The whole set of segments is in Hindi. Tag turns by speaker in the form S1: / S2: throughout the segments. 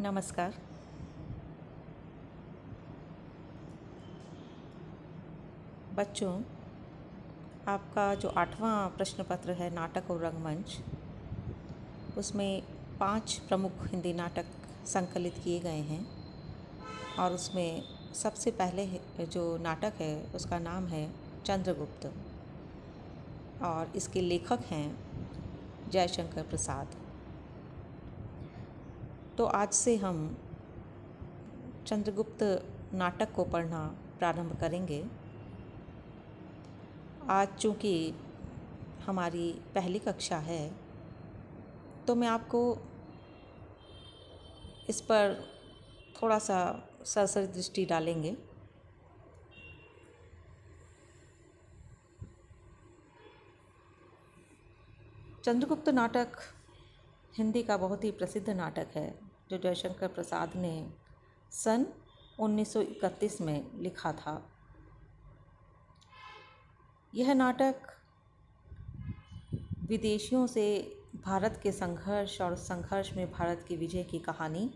S1: नमस्कार। बच्चों, आपका जो 8वां प्रश्न पत्र है नाटक और रंगमंच, उसमें 5 प्रमुख हिंदी नाटक संकलित किए गए हैं और उसमें सबसे पहले जो नाटक है उसका नाम है चंद्रगुप्त और इसके लेखक हैं जयशंकर प्रसाद। तो आज से हम चंद्रगुप्त नाटक को पढ़ना प्रारंभ करेंगे। आज चूँकि हमारी पहली कक्षा है तो मैं आपको इस पर थोड़ा सा सरसरी दृष्टि डालेंगे। चंद्रगुप्त नाटक हिंदी का बहुत ही प्रसिद्ध नाटक है जो जयशंकर प्रसाद ने सन 1931 में लिखा था। यह नाटक विदेशियों से भारत के संघर्ष और संघर्ष में भारत की विजय की कहानी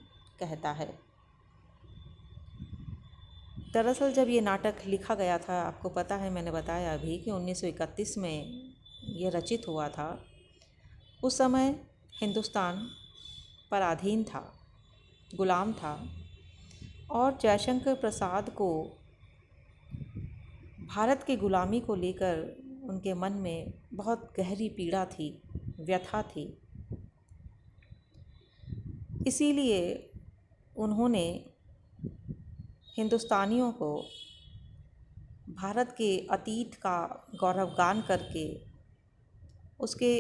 S1: कहता है। दरअसल जब ये नाटक लिखा गया था, आपको पता है, मैंने बताया अभी कि 1931 में ये रचित हुआ था। उस समय हिंदुस्तान पराधीन था, गुलाम था और जयशंकर प्रसाद को भारत की गुलामी को लेकर उनके मन में बहुत गहरी पीड़ा थी, व्यथा थी। इसीलिए उन्होंने हिंदुस्तानियों को भारत के अतीत का गौरवगान करके उसके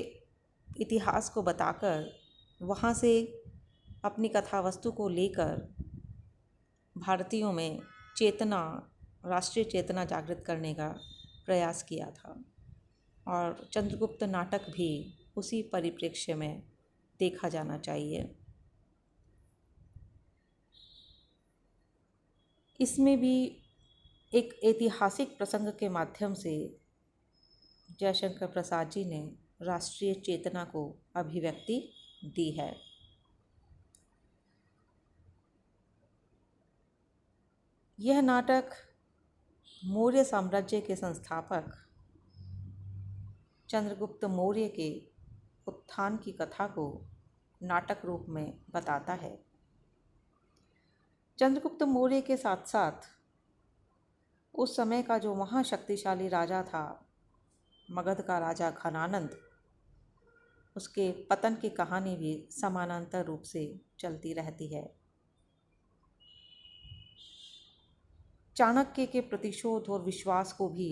S1: इतिहास को बताकर वहाँ से अपनी कथा वस्तु को लेकर भारतीयों में चेतना, राष्ट्रीय चेतना जागृत करने का प्रयास किया था और चंद्रगुप्त नाटक भी उसी परिप्रेक्ष्य में देखा जाना चाहिए। इसमें भी एक ऐतिहासिक प्रसंग के माध्यम से जयशंकर प्रसाद जी ने राष्ट्रीय चेतना को अभिव्यक्ति दी है। यह नाटक मौर्य साम्राज्य के संस्थापक चंद्रगुप्त मौर्य के उत्थान की कथा को नाटक रूप में बताता है। चंद्रगुप्त मौर्य के साथ साथ उस समय का जो महाशक्तिशाली राजा था, मगध का राजा घनानंद, उसके पतन की कहानी भी समानांतर रूप से चलती रहती है। चाणक्य के प्रतिशोध और विश्वास को भी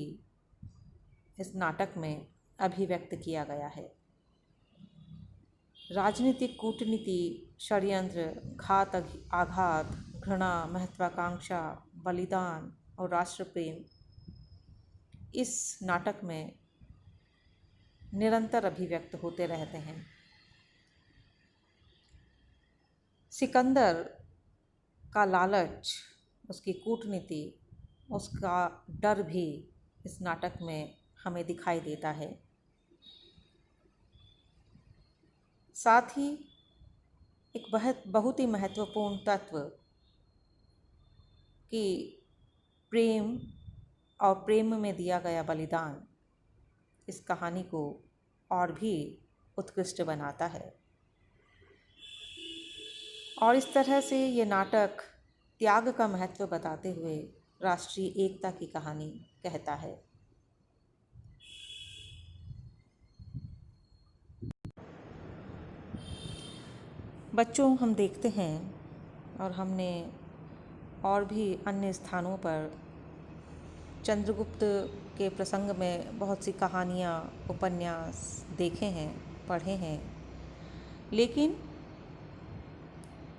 S1: इस नाटक में अभिव्यक्त किया गया है। राजनीतिक कूटनीति, षड्यंत्र, घात, आघात, घृणा, महत्वाकांक्षा, बलिदान और राष्ट्र प्रेम इस नाटक में निरंतर अभिव्यक्त होते रहते हैं। सिकंदर का लालच, उसकी कूटनीति, उसका डर भी इस नाटक में हमें दिखाई देता है। साथ ही एक बहुत ही महत्वपूर्ण तत्व कि प्रेम और प्रेम में दिया गया बलिदान इस कहानी को और भी उत्कृष्ट बनाता है। और इस तरह से ये नाटक त्याग का महत्व बताते हुए राष्ट्रीय एकता की कहानी कहता है। बच्चों, हम देखते हैं और हमने और भी अन्य स्थानों पर चंद्रगुप्त के प्रसंग में बहुत सी कहानियाँ, उपन्यास देखे हैं, पढ़े हैं, लेकिन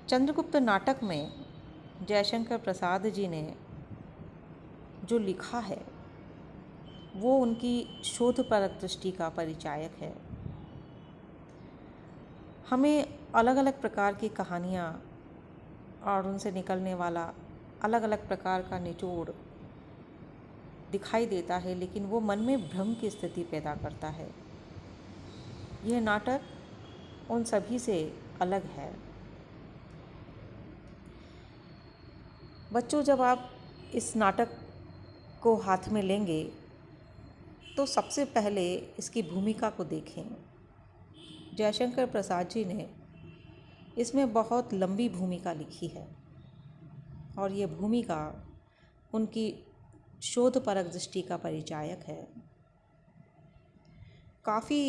S1: चंद्रगुप्त नाटक में जयशंकर प्रसाद जी ने जो लिखा है वो उनकी शोधपरक दृष्टि का परिचायक है। हमें अलग अलग प्रकार की कहानियाँ और उनसे निकलने वाला अलग अलग प्रकार का निचोड़ दिखाई देता है, लेकिन वो मन में भ्रम की स्थिति पैदा करता है। यह नाटक उन सभी से अलग है। बच्चों, जब आप इस नाटक को हाथ में लेंगे तो सबसे पहले इसकी भूमिका को देखें। जयशंकर प्रसाद जी ने इसमें बहुत लंबी भूमिका लिखी है और ये भूमिका उनकी शोधपरक दृष्टि का परिचायक है। काफ़ी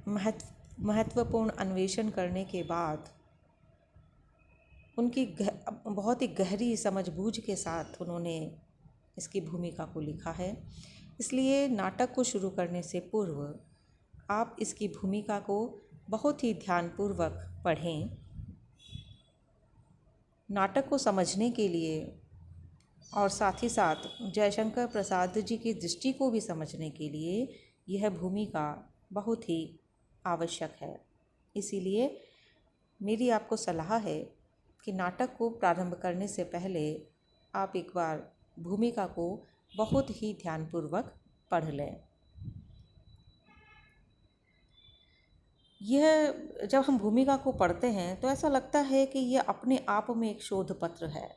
S1: महत्वपूर्ण अन्वेषण करने के बाद उनकी बहुत ही गहरी समझबूझ के साथ उन्होंने इसकी भूमिका को लिखा है। इसलिए नाटक को शुरू करने से पूर्व आप इसकी भूमिका को बहुत ही ध्यानपूर्वक पढ़ें। नाटक को समझने के लिए और साथ ही साथ जयशंकर प्रसाद जी की दृष्टि को भी समझने के लिए यह भूमिका बहुत ही आवश्यक है। इसीलिए मेरी आपको सलाह है कि नाटक को प्रारंभ करने से पहले आप एक बार भूमिका को बहुत ही ध्यानपूर्वक पढ़ लें। यह जब हम भूमिका को पढ़ते हैं तो ऐसा लगता है कि यह अपने आप में एक शोध पत्र है,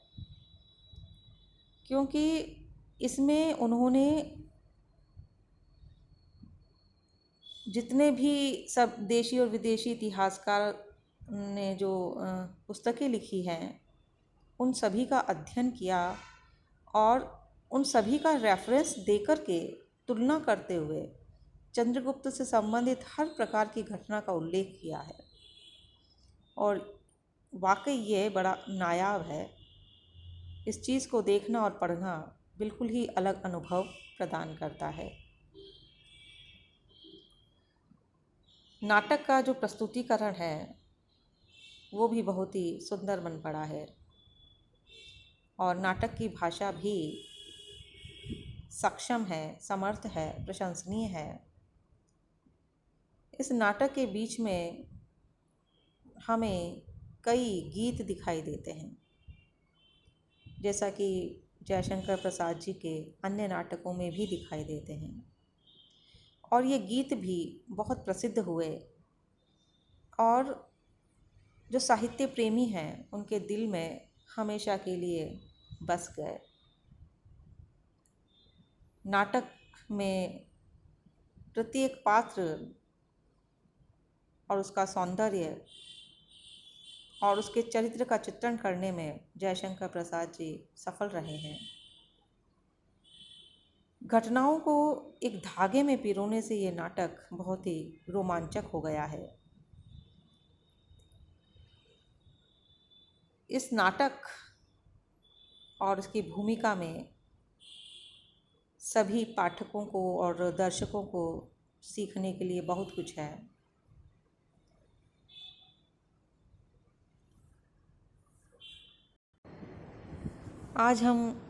S1: क्योंकि इसमें उन्होंने जितने भी सब देशी और विदेशी इतिहासकार ने जो पुस्तकें लिखी हैं उन सभी का अध्ययन किया और उन सभी का रेफरेंस देकर के तुलना करते हुए चंद्रगुप्त से संबंधित हर प्रकार की घटना का उल्लेख किया है। और वाकई ये बड़ा नायाब है। इस चीज़ को देखना और पढ़ना बिल्कुल ही अलग अनुभव प्रदान करता है। नाटक का जो प्रस्तुतिकरण है वो भी बहुत ही सुंदर बन पड़ा है और नाटक की भाषा भी सक्षम है, समर्थ है, प्रशंसनीय है। इस नाटक के बीच में हमें कई गीत दिखाई देते हैं, जैसा कि जयशंकर प्रसाद जी के अन्य नाटकों में भी दिखाई देते हैं, और ये गीत भी बहुत प्रसिद्ध हुए और जो साहित्य प्रेमी हैं उनके दिल में हमेशा के लिए बस गए। नाटक में प्रत्येक पात्र और उसका सौंदर्य और उसके चरित्र का चित्रण करने में जयशंकर प्रसाद जी सफल रहे हैं। घटनाओं को एक धागे में पिरोने से ये नाटक बहुत ही रोमांचक हो गया है। इस नाटक और इसकी भूमिका में सभी पाठकों को और दर्शकों को सीखने के लिए बहुत कुछ है। आज हम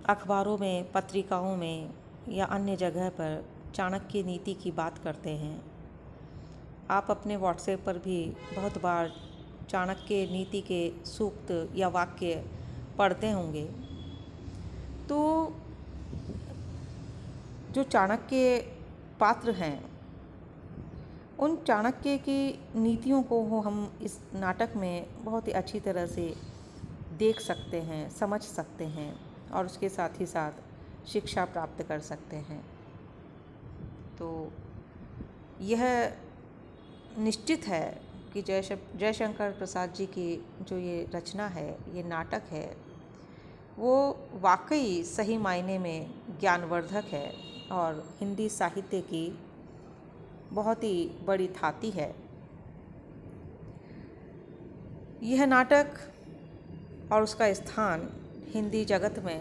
S1: अखबारों में, पत्रिकाओं में या अन्य जगह पर चाणक्य नीति की बात करते हैं। आप अपने व्हाट्सएप पर भी बहुत बार चाणक्य नीति के सूक्त या वाक्य पढ़ते होंगे। तो जो चाणक्य पात्र हैं उन चाणक्य की नीतियों को हम इस नाटक में बहुत ही अच्छी तरह से देख सकते हैं, समझ सकते हैं और उसके साथ ही साथ शिक्षा प्राप्त कर सकते हैं। तो यह निश्चित है कि जयशंकर प्रसाद जी की जो ये रचना है, ये नाटक है, वो वाकई सही मायने में ज्ञानवर्धक है और हिंदी साहित्य की बहुत ही बड़ी थाती है। यह नाटक और उसका स्थान हिंदी जगत में,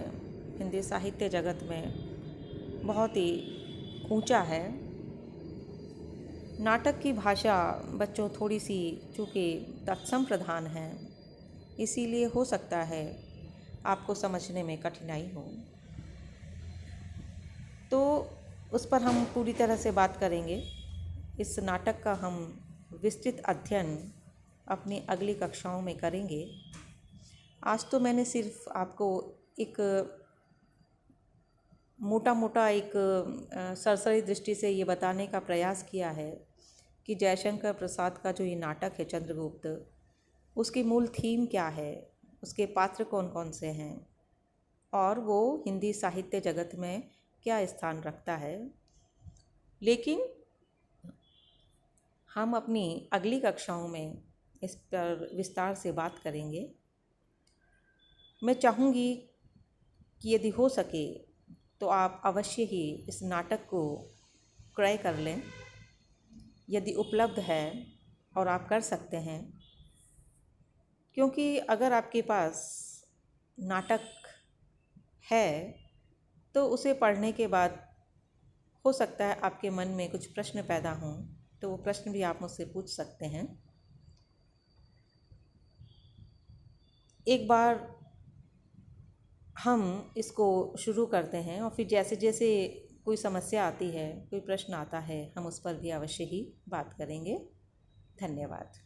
S1: हिंदी साहित्य जगत में बहुत ही ऊंचा है। नाटक की भाषा बच्चों थोड़ी सी चूँकि तत्सम प्रधान है, इसीलिए हो सकता है आपको समझने में कठिनाई हो। तो उस पर हम पूरी तरह से बात करेंगे। इस नाटक का हम विस्तृत अध्ययन अपनी अगली कक्षाओं में करेंगे। आज तो मैंने सिर्फ आपको एक मोटा एक सरसरी दृष्टि से ये बताने का प्रयास किया है कि जयशंकर प्रसाद का जो ये नाटक है चंद्रगुप्त, उसकी मूल थीम क्या है, उसके पात्र कौन कौन से हैं और वो हिंदी साहित्य जगत में क्या स्थान रखता है। लेकिन हम अपनी अगली कक्षाओं में इस पर विस्तार से बात करेंगे। मैं चाहूँगी कि यदि हो सके तो आप अवश्य ही इस नाटक को क्रय कर लें, यदि उपलब्ध है और आप कर सकते हैं, क्योंकि अगर आपके पास नाटक है तो उसे पढ़ने के बाद हो सकता है आपके मन में कुछ प्रश्न पैदा हों, तो वो प्रश्न भी आप मुझसे पूछ सकते हैं। एक बार हम इसको शुरू करते हैं और फिर जैसे जैसे कोई समस्या आती है, कोई प्रश्न आता है, हम उस पर भी अवश्य ही बात करेंगे। धन्यवाद।